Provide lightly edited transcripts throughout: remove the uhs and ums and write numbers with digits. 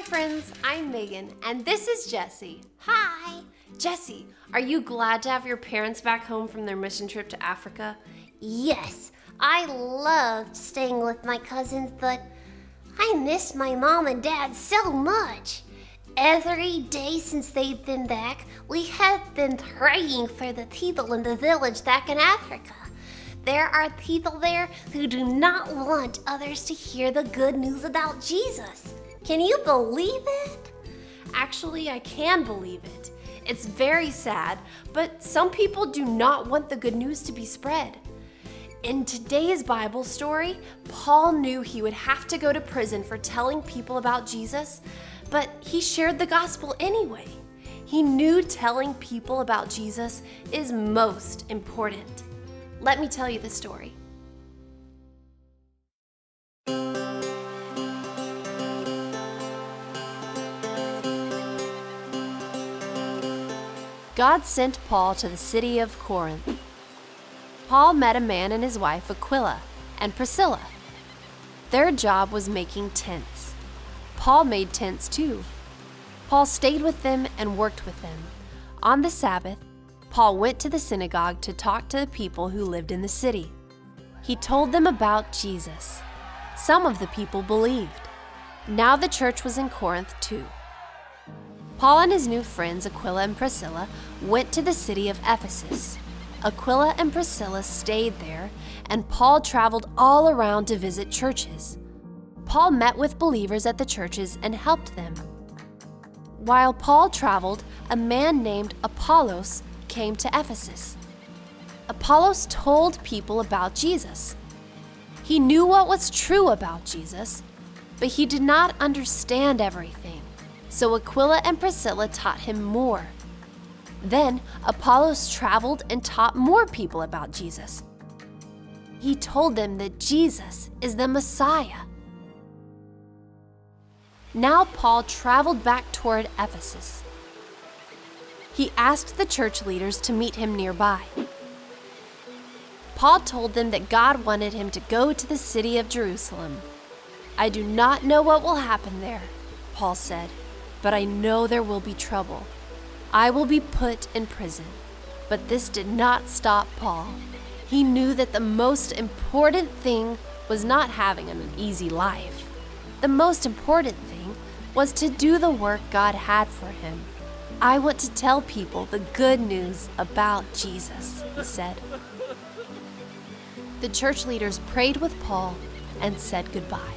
Hi friends, I'm Megan, and this is Jessie. Hi. Jessie, are you glad to have your parents back home from their mission trip to Africa? Yes, I loved staying with my cousins, but I missed my mom and dad so much. Every day since they've been back, we have been praying for the people in the village back in Africa. There are people there who do not want others to hear the good news about Jesus. Can you believe it? Actually, I can believe it. It's very sad, but some people do not want the good news to be spread. In today's Bible story, Paul knew he would have to go to prison for telling people about Jesus, but he shared the gospel anyway. He knew telling people about Jesus is most important. Let me tell you the story. God sent Paul to the city of Corinth. Paul met a man and his wife Aquila and Priscilla. Their job was making tents. Paul made tents too. Paul stayed with them and worked with them. On the Sabbath, Paul went to the synagogue to talk to the people who lived in the city. He told them about Jesus. Some of the people believed. Now the church was in Corinth too. Paul and his new friends Aquila and Priscilla went to the city of Ephesus. Aquila and Priscilla stayed there, and Paul traveled all around to visit churches. Paul met with believers at the churches and helped them. While Paul traveled, a man named Apollos came to Ephesus. Apollos told people about Jesus. He knew what was true about Jesus, but he did not understand everything. So Aquila and Priscilla taught him more. Then Apollos traveled and taught more people about Jesus. He told them that Jesus is the Messiah. Now Paul traveled back toward Ephesus. He asked the church leaders to meet him nearby. Paul told them that God wanted him to go to the city of Jerusalem. "I do not know what will happen there," Paul said, "but I know there will be trouble. I will be put in prison." But this did not stop Paul. He knew that the most important thing was not having an easy life. The most important thing was to do the work God had for him. "I want to tell people the good news about Jesus," he said. The church leaders prayed with Paul and said goodbye.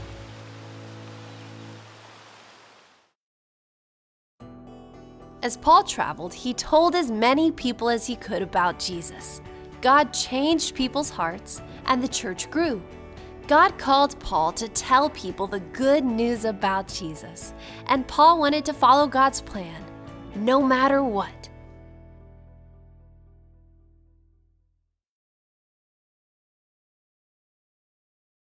As Paul traveled, he told as many people as he could about Jesus. God changed people's hearts, and the church grew. God called Paul to tell people the good news about Jesus, and Paul wanted to follow God's plan, no matter what.